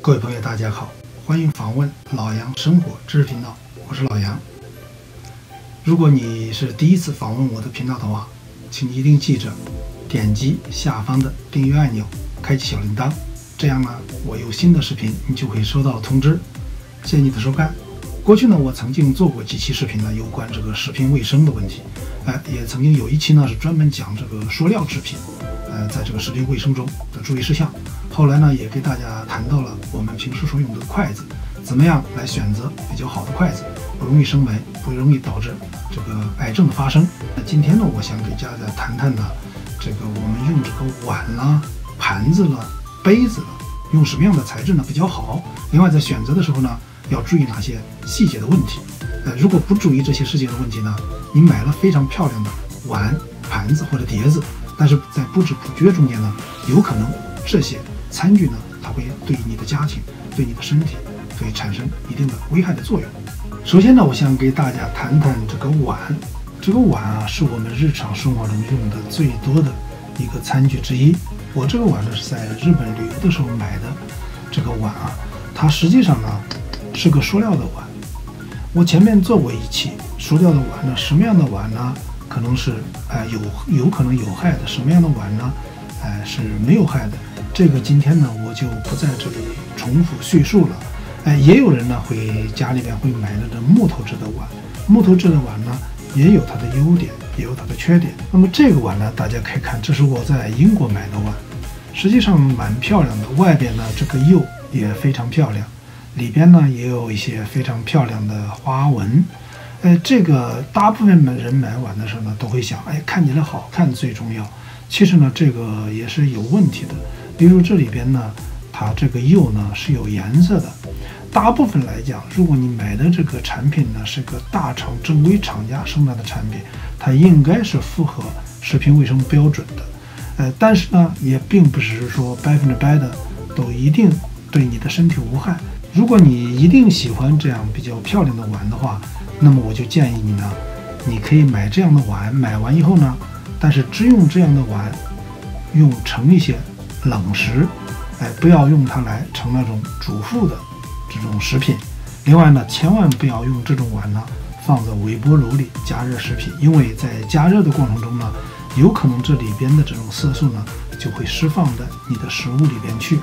各位朋友，大家好，欢迎访问老杨生活知识频道，我是老杨。如果你是第一次访问我的频道的话，请一定记着点击下方的订阅按钮，开启小铃铛，这样呢，我有新的视频你就会收到通知。谢谢你的收看。过去呢，我曾经做过几期视频呢，有关这个食品卫生的问题，也曾经有一期呢是专门讲这个塑料制品，在这个食品卫生中的注意事项。后来呢，也给大家谈到了我们平时所用的筷子，怎么样来选择比较好的筷子，不容易生霉，不容易导致这个癌症的发生。那今天呢，我想给大家谈谈呢，这个我们用这个碗啦、盘子啦、杯子啦，用什么样的材质呢比较好？另外在选择的时候呢，要注意哪些细节的问题？如果不注意这些细节的问题呢，你买了非常漂亮的碗、盘子或者碟子，但是在不知不觉中间呢，有可能这些餐具呢，它会对你的家庭、对你的身体会产生一定的危害的作用。首先呢，我想给大家谈谈这个碗。这个碗啊，是我们日常生活中用的最多的一个餐具之一。我这个碗呢，是在日本旅游的时候买的。这个碗啊，它实际上呢是个塑料的碗。我前面做过一期塑料的碗呢，什么样的碗呢可能是有可能有害的，什么样的碗呢是没有害的。这个今天呢，我就不在这里重复叙述了。也有人呢会家里边会买那种木头制的碗，木头制的碗呢也有它的优点，也有它的缺点。那么这个碗呢，大家可以看，这是我在英国买的碗，实际上蛮漂亮的，外边呢这个釉也非常漂亮，里边呢也有一些非常漂亮的花纹。这个大部分人买碗的时候呢，都会想，看起来好看最重要。其实呢，这个也是有问题的。比如这里边呢，它这个釉呢是有颜色的。大部分来讲，如果你买的这个产品呢是个大厂正规厂家生产的产品，它应该是符合食品卫生标准的。但是呢，也并不是说100%的都一定对你的身体无害。如果你一定喜欢这样比较漂亮的碗的话，那么我就建议你呢，你可以买这样的碗，买完以后呢，但是只用这样的碗，用盛一些冷食，不要用它来盛那种煮沸的这种食品。另外呢，千万不要用这种碗呢放在微波炉里加热食品，因为在加热的过程中呢，有可能这里边的这种色素呢就会释放在你的食物里边去。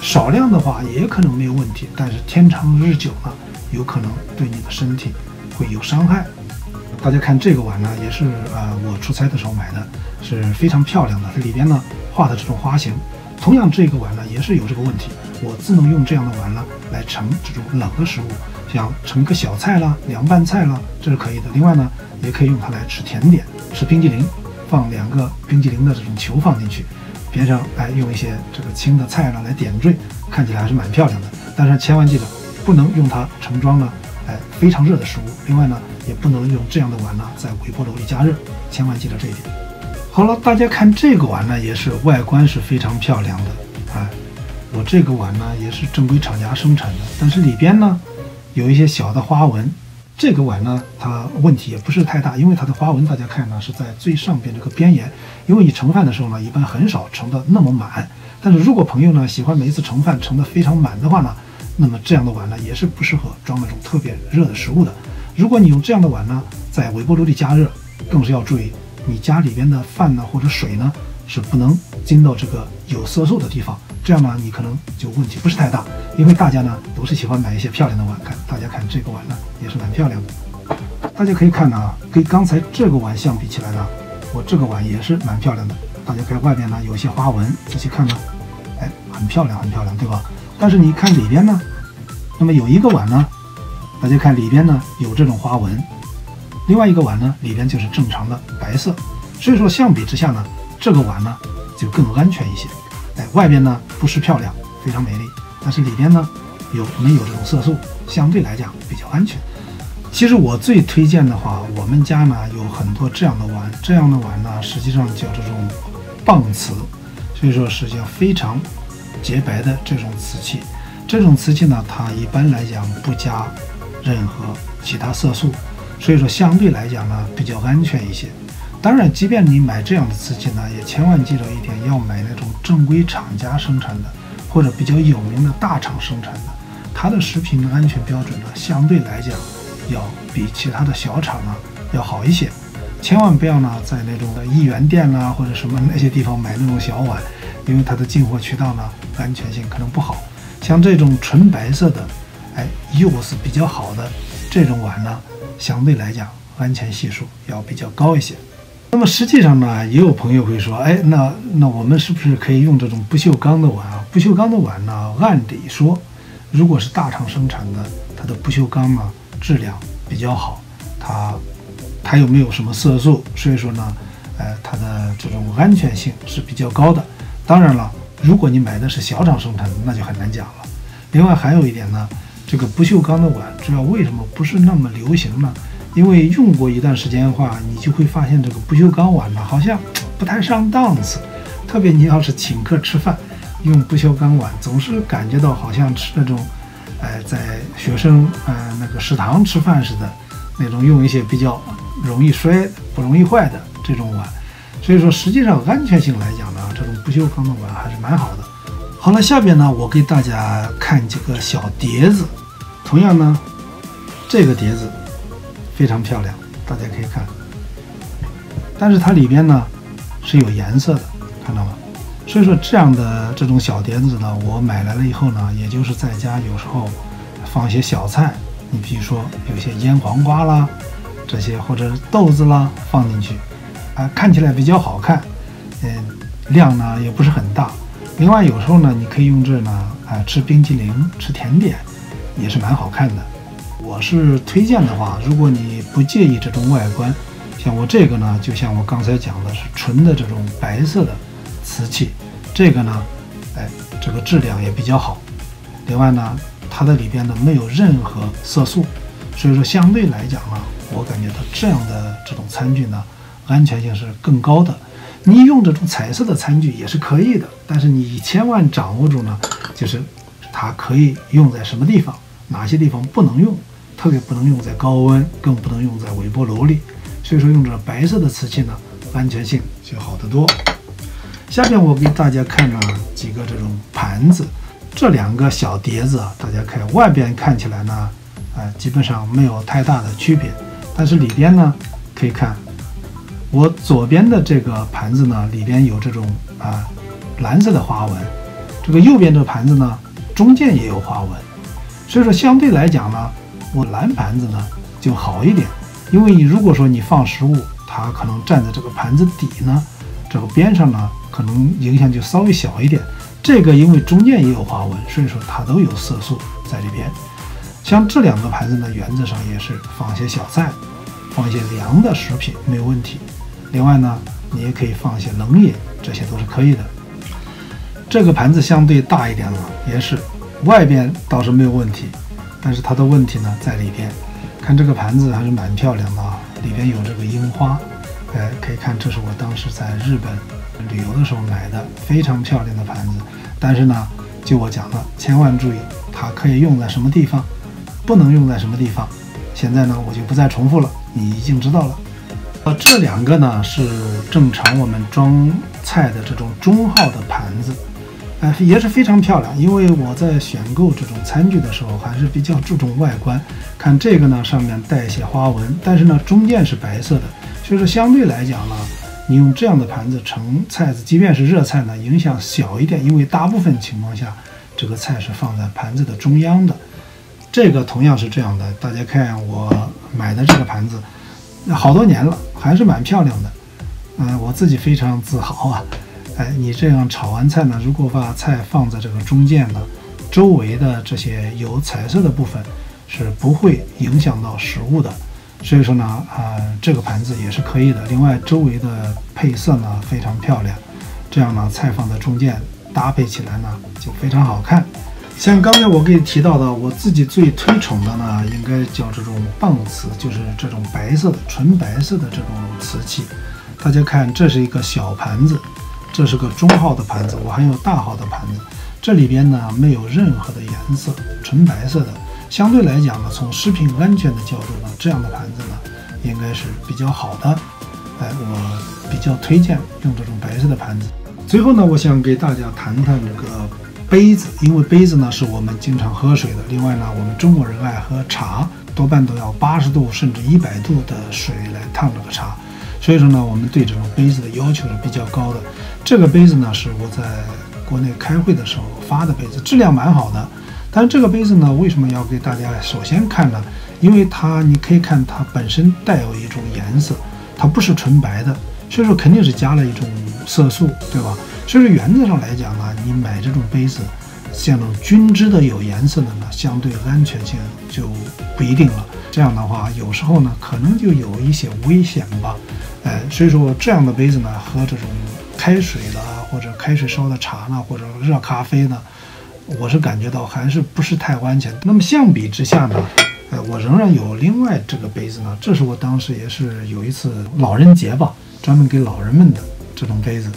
少量的话也可能没有问题，但是天长日久呢，有可能对你的身体会有伤害。大家看这个碗呢，也是我出差的时候买的，是非常漂亮的，它里边呢画的这种花形。同样这个碗呢也是有这个问题，我只能用这样的碗呢来盛这种冷的食物，像盛个小菜啦、凉拌菜啦，这是可以的。另外呢，也可以用它来吃甜点、吃冰激凌，放2个冰激凌的这种球放进去，边上用一些这个青的菜啦来点缀，看起来还是蛮漂亮的。但是千万记得，不能用它盛装呢非常热的食物。另外呢，也不能用这样的碗呢在微波炉里加热，千万记得这一点。好了，大家看这个碗呢，也是外观是非常漂亮的。我这个碗呢也是正规厂家生产的，但是里边呢有一些小的花纹。这个碗呢，它问题也不是太大，因为它的花纹大家看呢是在最上边这个边沿。因为你盛饭的时候呢，一般很少盛的那么满。但是如果朋友呢喜欢每一次盛饭盛的非常满的话呢，那么这样的碗呢也是不适合装那种特别热的食物的。如果你用这样的碗呢，在微波炉里加热，更是要注意，你家里边的饭呢或者水呢是不能进到这个有色素的地方，这样呢你可能就问题不是太大。因为大家呢都是喜欢买一些漂亮的碗，大家看这个碗呢也是蛮漂亮的。大家可以看呢，跟刚才这个碗相比起来呢，我这个碗也是蛮漂亮的。大家看外边呢有一些花纹，仔细看呢，很漂亮很漂亮，对吧？但是你看里边呢，那么有一个碗呢，大家看里边呢有这种花纹，另外一个碗呢里边就是正常的白色。所以说相比之下呢，这个碗呢就更安全一些。外边呢不是漂亮，非常美丽，但是里边呢没有这种色素，相对来讲比较安全。其实我最推荐的话，我们家呢有很多这样的碗，这样的碗呢实际上叫这种棒瓷，所以说实际上非常洁白的这种瓷器。这种瓷器呢，它一般来讲不加任何其他色素，所以说相对来讲呢比较安全一些。当然，即便你买这样的瓷器呢，也千万记住一点，要买那种正规厂家生产的，或或者比较有名的大厂生产的，它的食品安全标准呢，相对来讲要比其他的小厂呢要好一些。千万不要呢在那种1元店啦或者什么那些地方买那种小碗，因为它的进货渠道呢安全性可能不好。像这种纯白色的，use 比较好的这种碗呢，相对来讲安全系数要比较高一些。那么实际上呢，也有朋友会说，那我们是不是可以用这种不锈钢的碗啊？不锈钢的碗呢，按理说，如果是大厂生产的，它的不锈钢呢质量比较好，它又没有什么色素，所以说呢，它的这种安全性是比较高的。当然了，如果你买的是小厂生产的，那就很难讲了。另外还有一点呢，这个不锈钢的碗，主要为什么不是那么流行呢？因为用过一段时间的话，你就会发现这个不锈钢碗呢，好像不太上档次。特别你要是请客吃饭，用不锈钢碗，总是感觉到好像吃那种，在学生那个食堂吃饭似的，那种用一些比较容易摔、不容易坏的这种碗。所以说，实际上安全性来讲呢，这种不锈钢的碗还是蛮好的。好了，下边呢，我给大家看几个小碟子。同样呢，这个碟子非常漂亮，大家可以看，但是它里边呢是有颜色的，看到吗？所以说这样的这种小碟子呢，我买来了以后呢，也就是在家有时候放一些小菜，你比如说有些腌黄瓜啦，这些或者豆子啦放进去，看起来比较好看，量呢也不是很大。另外有时候呢，你可以用这呢吃冰淇淋、吃甜点，也是蛮好看的。我是推荐的话，如果你不介意这种外观，像我这个呢，就像我刚才讲的是纯的这种白色的瓷器，这个呢，这个质量也比较好。另外呢，它的里边呢没有任何色素，所以说相对来讲呢，我感觉到这样的这种餐具呢，安全性是更高的。你用这种彩色的餐具也是可以的，但是你千万掌握住呢，就是它可以用在什么地方，哪些地方不能用，特别不能用在高温，更不能用在微波炉里。所以说用这白色的瓷器呢，安全性就好得多。下边我给大家看了几个这种盘子，这2个小碟子啊，大家看外边看起来呢，基本上没有太大的区别，但是里边呢，可以看我左边的这个盘子呢，里边有这种蓝色的花纹，这个右边这个盘子呢，中间也有花纹。所以说相对来讲呢，我蓝盘子呢就好一点，因为你如果说你放食物，它可能站在这个盘子底呢，这个边上呢可能影响就稍微小一点。这个因为中间也有花纹，所以说它都有色素在里边。像这2个盘子呢，原则上也是放一些小菜，放一些凉的食品没有问题。另外呢，你也可以放一些冷饮，这些都是可以的。这个盘子相对大一点了，也是外边倒是没有问题，但是它的问题呢在里边。看这个盘子还是蛮漂亮的啊，里边有这个樱花，可以看这是我当时在日本旅游的时候买的，非常漂亮的盘子。但是呢，就我讲的，千万注意它可以用在什么地方，不能用在什么地方。现在呢，我就不再重复了，你已经知道了。这2个呢是正常我们装菜的这种中号的盘子，也是非常漂亮。因为我在选购这种餐具的时候，还是比较注重外观。看这个呢，上面带一些花纹，但是呢，中间是白色的，所以说相对来讲呢，你用这样的盘子盛菜子，即便是热菜呢，影响小一点，因为大部分情况下，这个菜是放在盘子的中央的。这个同样是这样的，大家看我买的这个盘子，好多年了，还是蛮漂亮的。我自己非常自豪啊。你这样炒完菜呢，如果把菜放在这个中间呢，周围的这些有彩色的部分是不会影响到食物的。所以说呢，这个盘子也是可以的。另外，周围的配色呢非常漂亮，这样呢菜放在中间搭配起来呢就非常好看。像刚才我给你提到的，我自己最推崇的呢，应该叫这种棒瓷，就是这种白色的、纯白色的这种瓷器。大家看，这是一个小盘子，这是个中号的盘子，我还有大号的盘子。这里边呢没有任何的颜色，纯白色的。相对来讲呢，从食品安全的角度呢，这样的盘子呢应该是比较好的。我比较推荐用这种白色的盘子。最后呢，我想给大家谈谈这个杯子，因为杯子呢是我们经常喝水的。另外呢，我们中国人爱喝茶，多半都要80度甚至100度的水来烫这个茶。所以说呢，我们对这种杯子的要求是比较高的。这个杯子呢是我在国内开会的时候发的杯子，质量蛮好的。但是这个杯子呢，为什么要给大家首先看呢？因为你可以看它本身带有一种颜色，它不是纯白的，所以说肯定是加了一种色素，对吧？所以说原则上来讲呢，你买这种杯子，像这种均质的有颜色的呢，相对安全性就不一定了。这样的话，有时候呢可能就有一些危险吧。所以说这样的杯子呢，喝这种开水的或者开水烧的茶呢，或者热咖啡呢，我是感觉到还是不是太安全。那么相比之下呢，我仍然有另外这个杯子呢，这是我当时也是有一次老人节吧，专门给老人们的这种杯子。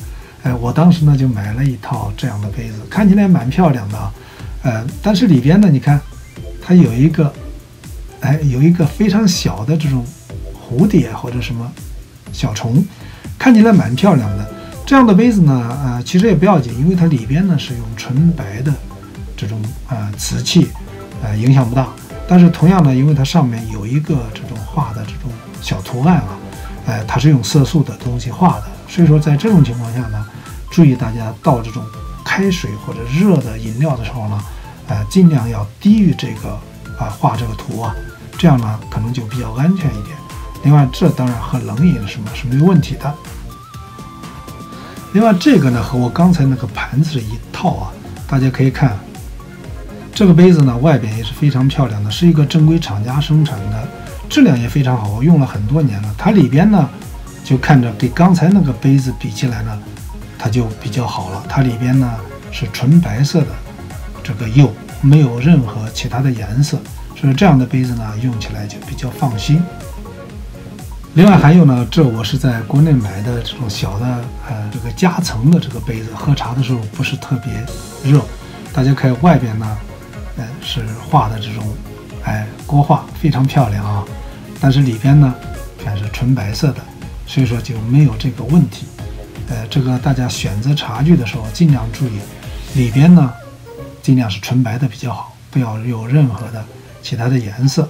我当时呢就买了一套这样的杯子，看起来蛮漂亮的，但是里边呢，你看它有一个非常小的这种蝴蝶或者什么小虫，看起来蛮漂亮的。这样的杯子呢，其实也不要紧，因为它里边呢是用纯白的这种瓷器，影响不大。但是同样呢，因为它上面有一个这种画的这种小图案它是用色素的东西画的，所以说在这种情况下呢，注意大家倒这种开水或者热的饮料的时候呢，尽量要低于这个画这个图这样呢可能就比较安全一点。另外，这当然喝冷饮是没有问题的。另外，这个呢和我刚才那个盘子是一套大家可以看，这个杯子呢外边也是非常漂亮的，是一个正规厂家生产的，质量也非常好，我用了很多年了。它里边呢就看着跟刚才那个杯子比起来呢，它就比较好了。它里边呢是纯白色的这个釉，没有任何其他的颜色，所以这样的杯子呢用起来就比较放心。另外还有呢，这我是在国内买的这种小的这个夹层的这个杯子，喝茶的时候不是特别热。大家看外边呢是画的这种国画，非常漂亮但是里边呢全是纯白色的，所以说就没有这个问题。这个大家选择茶具的时候尽量注意，里边呢尽量是纯白的比较好，不要有任何的其他的颜色。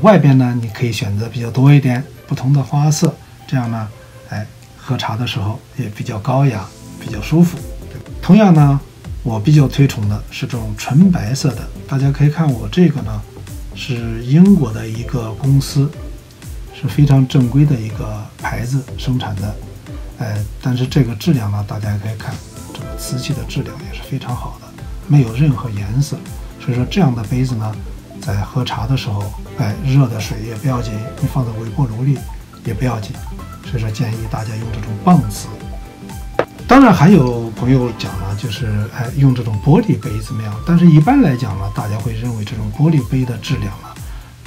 外边呢你可以选择比较多一点不同的花色，这样呢喝茶的时候也比较高雅，比较舒服。同样呢，我比较推崇的是这种纯白色的。大家可以看我这个呢是英国的一个公司，是非常正规的一个牌子生产的，但是这个质量呢，大家可以看这个瓷器的质量也是非常好的，没有任何颜色。所以说这样的杯子呢，在喝茶的时候，热的水也不要紧，你放在微波炉里也不要紧。所以说建议大家用这种棒瓷。当然还有朋友讲了，就是用这种玻璃杯怎么样？但是一般来讲呢，大家会认为这种玻璃杯的质量呢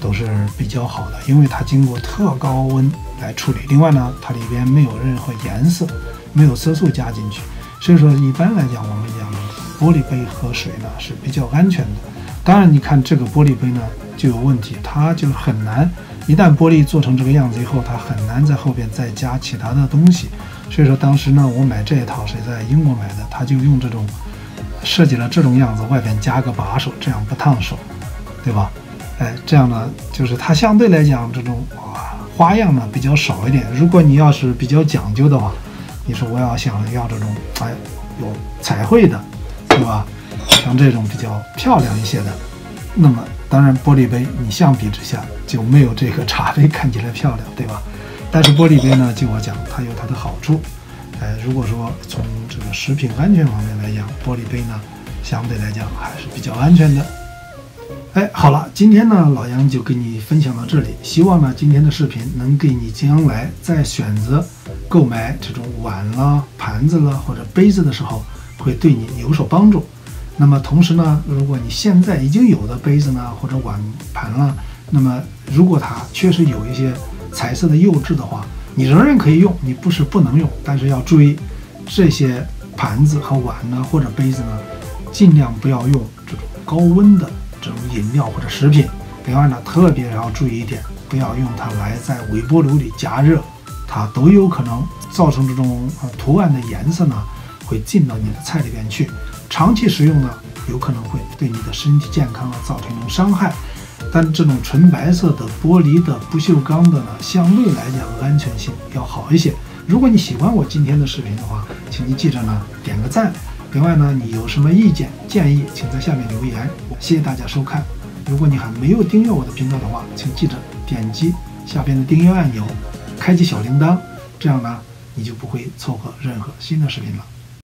都是比较好的，因为它经过特高温来处理。另外呢，它里边没有任何颜色，没有色素加进去，所以说一般来讲，我们讲玻璃杯喝水呢是比较安全的。当然，你看这个玻璃杯呢就有问题，它就很难，一旦玻璃做成这个样子以后，它很难在后边再加其他的东西。所以说当时呢，我买这一套是在英国买的，它就用这种设计了这种样子，外边加个把手，这样不烫手，对吧？这样呢，就是它相对来讲这种花样呢比较少一点。如果你要是比较讲究的话，你说我想要这种有彩绘的，对吧？像这种比较漂亮一些的，那么当然玻璃杯你相比之下就没有这个茶杯看起来漂亮，对吧？但是玻璃杯呢，就我讲，它有它的好处。如果说从这个食品安全方面来讲，玻璃杯呢相对来讲还是比较安全的。好了，今天呢老杨就跟你分享到这里，希望呢今天的视频能给你将来在选择购买这种碗啦、盘子啦或者杯子的时候，会对你有所帮助。那么同时呢，如果你现在已经有的杯子呢或者碗盘啦，那么如果它确实有一些彩色的釉质的话，你仍然可以用，你不是不能用，但是要注意这些盘子和碗呢或者杯子呢，尽量不要用这种高温的这种饮料或者食品。另外呢，特别要注意一点，不要用它来在微波炉里加热，它都有可能造成这种图案的颜色呢会进到你的菜里边去。长期使用呢，有可能会对你的身体健康造成一种伤害。但这种纯白色的、玻璃的、不锈钢的呢，相对来讲安全性要好一些。如果你喜欢我今天的视频的话，请你记着呢点个赞。另外呢，你有什么意见建议，请在下面留言。谢谢大家收看。如果你还没有订阅我的频道的话，请记着点击下边的订阅按钮，开启小铃铛，这样呢你就不会错过任何新的视频了。